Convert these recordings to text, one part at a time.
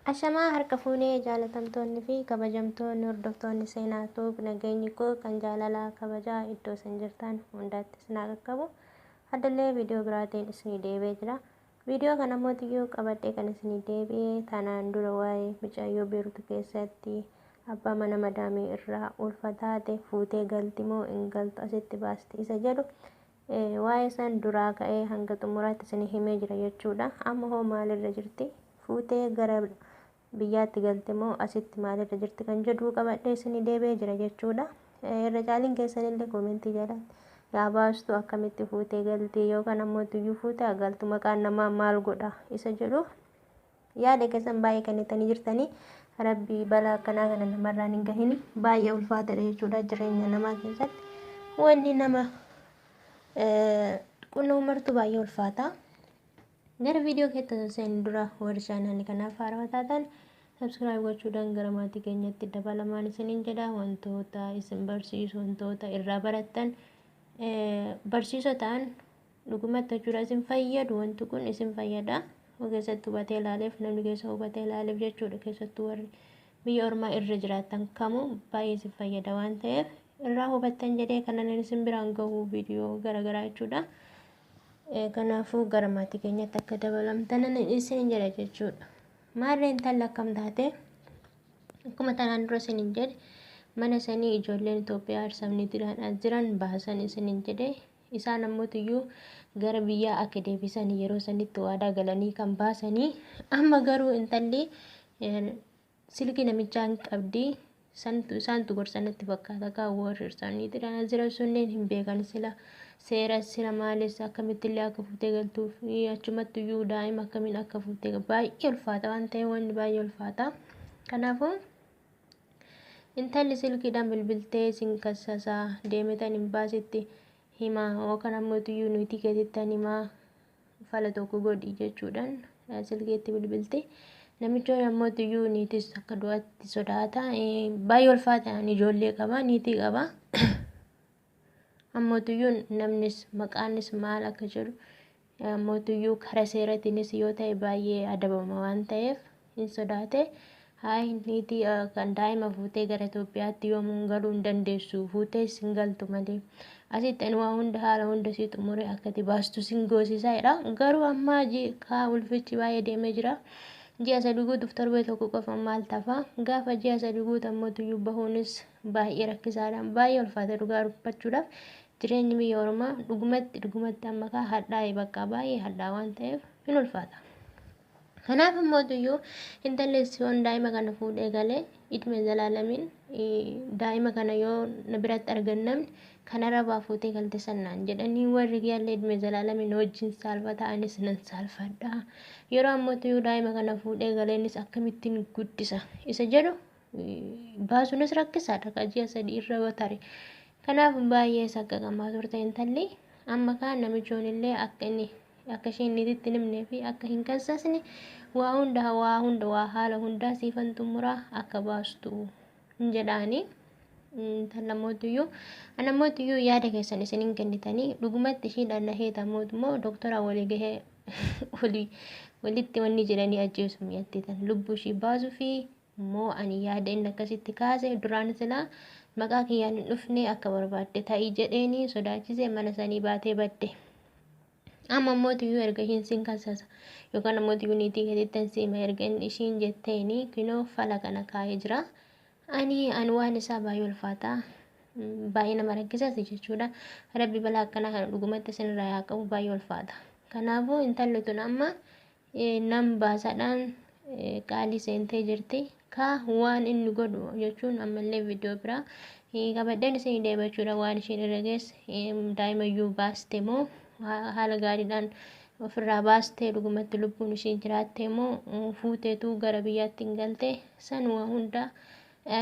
Ashamaa harka fuunee jaalatamtoonni fi kabajamtoonni hordoftoonni seenaa tuub nageenyi koo kan jaalalaa kabajaa iddoo isin jirtan hundaatti isin haa qaqqabu. Haddallee viidiyoo biraatiin isinii deebi'ee jira. Viidiyoo kana mootiyyuu qabadhee kan isinii deebi'ee tanaan dura waa'ee mucayyoo Beeruut keessatti abbaa mana madaamii irraa ulfataate fuutee galti moo hin galtu asitti baasti isa jedhu waa'ee san duraa ka'ee hanga xumuraatti isinii himee jira jechuudha. Amma hoo maalirra jirti? Fuutee gara biyyaatti galte moo asitti maalirra jirti kan jedhu qabadhee isinii deebi'ee jira jechuudha. Irra caaliin keessanillee koomentii jalatti yaa baastu akkamitti fuutee galti yookaan ammoo tuyyuu fuutee galtu maqaan namaa maal godha isa jedhu yaada keessan baay'ee kennitanii jirtanii. Rabbi balaa akkanaa kana namarraan hin gahin baay'ee ulfaataadha jechuudha jireenya namaa keessatti wanni nama qunnamuu martuu baay'ee ulfaata. Gara viidiyoo keessa seenuu dura warri chaanaanii kanaaf haarawaa taatan subscribe gochuudhaan gara maatii keenyatti dabalamaan isiniin jedha. Wantoota isin barsiisu wantoota irraa barattan barsiisoo ta'an dhugumatti jechuudha isin fayyadu. Wanti kun isin fayyada keessatti hubatee ilaaleef namni keessa hubatee ilaaleef jechuudha. Keessattuu warri biyya ormaa irra jiraatan kamuu baay'ee isin fayyada waan ta'eef irraa hubattan jedhee kanan isin biraan gahu viidiyoo garaagaraa jechuudha. Kanaafuu gara maatii keenyatti akka dabalamtan isin jedha jechuudha. Maarreen intalli akkam taate akkuma tanaan dura isiniin jedhe mana sanii ijoolleen Itoophiyaa harsamniitiidhaan jiran baasan isiniin jedhe isaan ammoo gara biyyaa akka deebisan yeroo sanitti waadaa galanii kan baasanii amma garuu intalli silkii namichaa hin qabdi isaantu gorsanatti fakkaata kan warri harsamniitiidhaan jiran sunneen hin beekan sila seera sila maalis akkamitti illee akka fuutee galtuu fi achumatti iyyuu daa'ima akkamiin akka fuutee baay'ee ulfaata waan ta'eef wanni baay'ee ulfaata. Kanaafuu intalli silkiidhaan bilbiltee isin kassasaa deemetan hin baasitti himaa yookaan ammoo iyyuu nuti keessattan himaa fala tokko godhi jechuudhaan silkeetti bilbilti. Namichoon ammoo iyyuu niitis akka du'aatti sodaata baay'ee ulfaata ijoollee qaba niitii qaba. Ammoo namnis maqaanis maal akka jedhu ammoo karaa seeratiinis yoo ta'e baay'ee adabama waan ta'eef hin sodaate. Haay niitii kan daa'ima fuutee gara Itoophiyaatti yoomuu galuu hin dandeessu fuutee sin galtu malee asitti ani waa hunda haala hunda si xumuree akkati baastu sin goosisaadha. Garuu amma kaa ulfichi baay'ee deemee jira. Ji'a sadii guutuuf torbee tokko qofa maal tafa gaafa ji'a sadii guutu ammoo bahuunis baay'ee rakkisaadha baay'ee ulfaata dhugaa dubbachuudhaaf. Jireenyi biyya ormaa dhugumatti amma kaa hadhaa'e bakka baay'ee hadhaa waan ta'eef hin ulfaata. Kanaaf ammoo intalli yoon daa'ima kana fuudhee galee idme zalaalamiin daa'ima kana yoo na biratti argannamni kanarra baafuutee galte sannaan jedhanii warri yaallee idme zalaalamiin wajjin saalfata anis nan saalfadha. Yeroo ammoo daa'ima kana fuudhee galeenis akkamittiin guddisa isa jedhu baasuunis rakkisaadha ka ji'a sadii irra yoo tare. Kanaaf baay'ee saqqaqamaa turte intalli amma kaan namichoon illee akka isheen niititti himnee fi akka hin kassasne waa hunda haala hundaa siifan xumuraa akka baastu hin jedhaani. Anammoo yaada keessan isiniin kennitanii dhugumatti ishiidhaan laheeta mootummoo doktora walii gahee walitti wanni jedhanii ajjeesu mi'attitan lubbuu ishii baasuu fi immoo ani yaada inni akkasitti kaase duraan silaa maqaa kiyyaan hin dhufne akka barbaadde ta'ii jedheeni sodaachisee mana sanii baatee badde. Amma ammoo erga ishiin sin kassasa yookaan ammoo niitii keessattan siima erga ishiin jetteeni kunoo fala kana kaa'ee jira. Ani waan isaa baay'ee ulfaata baay'ee nama rakkisas jechuudha. Rabbi balaa akkanaa kana dhugumatti isinirraa haa qabu baay'ee ulfaata. Kanaafuu intalli tun amma nam baasaadhaan qaalii seentee jirti. Waan inni godhu jechuun ammallee viidiyoo biraa qabadheen isin deebachuudha waan isheen irra geesse daa'imayyuu baaste moo haala gaariidhaan ofirraa baastee dhugumatti lubbuun isheen jiraatte moo fuuteetu gara biyyaatti hin galte san waa hunda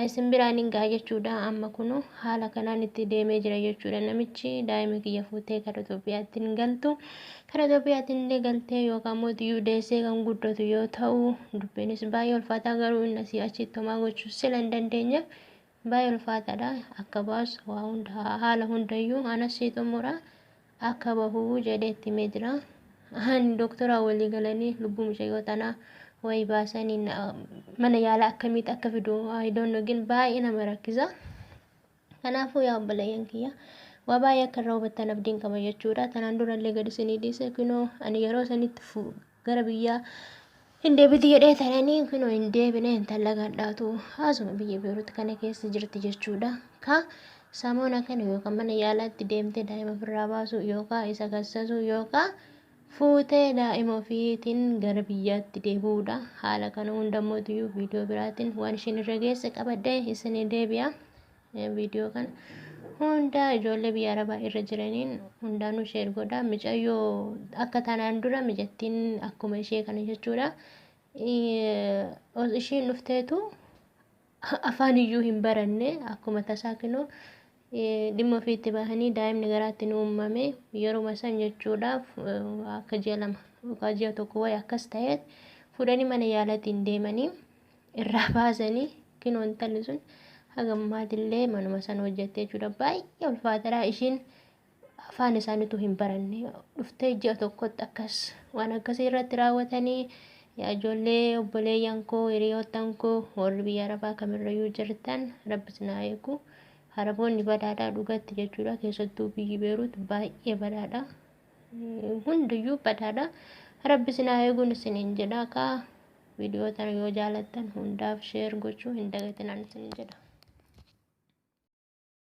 isin biraan hin gaha jechuudha. Amma kunu haala kanaan itti deemee jira jechuudha. Namichi daa'ima kiyya fuutee gara Itoophiyaatti hin galtu karaa Itoophiyaatti illee galtee yookaan mootiyyuu deessee kan guddatu yoo ta'u dubbiinis baay'ee ulfaataa garuu inni asii achitti homaa gochuu sila hin dandeenyeef baay'ee ulfaataadha. Akka baasu waa hunda haala hundayyuu anas xumura akka bahuu jedhee itti himee jira. Doktora walii galanii lubbuu mucayyoo tanaa way baasanii mana yaalaa akkamitti akka fidu I don't know gin baay'ee nama rakkisa. Kanaafuu yaa obboleeyyan kiyya waa baay'ee akka irraa hubattan abdiin qaba jechuudha. Tanaan durallee gadi isinii dhiise kunoo ani yeroo sanitti gara biyyaa hin deebiti jedhee tananii kunoo hin deebine intala gadhaatu haasuma biyya Beeruut kana keessa jirti jechuudha. Samoona kana yookaan mana yaalaatti deemtee daa'ima ofirraa baasu yookaan isa gassasu yookaan fuutee daa'ima ofiitiin gara biyyaatti deebi'uudha. Haala kana hundammootiyyu viidiyoo biraatiin waan ishiin irra geesse qabadde isinii deebi'a. Viidiyoo kana hunda ijoollee biyya Arabaa irra jiraniin hundaanuu sheer godha. Mucayyoo akka tanaan dura mijattiin akkuma ishee kana jechuudha. Ishiin dhufteetu afaan iyyuu hin baranne akkuma tasaa kinoo dhimma ofiitti bahanii daa'imni garaatti nu uumame yeroo san jechuudhaaf akka ji'a lama yookaan ji'a tokko wayi akkas ta'eet fudhanii mana yaalaatiin deemanii irraa baasanii kinoo intalli sun hagammaadillee manuma san hojjettee jechuudha. Baay'ee ulfaataadha ishiin afaan isaaniitu hin baranne dhuftee ji'a tokkotti akkas waan akkasii irratti raawwatanii yaa ijoollee obboleeyyan koo hiriyoottan koo warri biyya Arabaa kamirrayyuu jirtan Rabbi sinaa eegu. Araboonni badhaadhaa dhugatti jechuudha. Keessattuu biyyi Beeruut baay'ee badhaadha. Hundiyyuu badhaadha. Rabbi sinaa eeguun isiniin jedha. Viidiyoo tana yoo jaalattan hundaaf sheer gochuu hin dagatinaa isiniin jedha.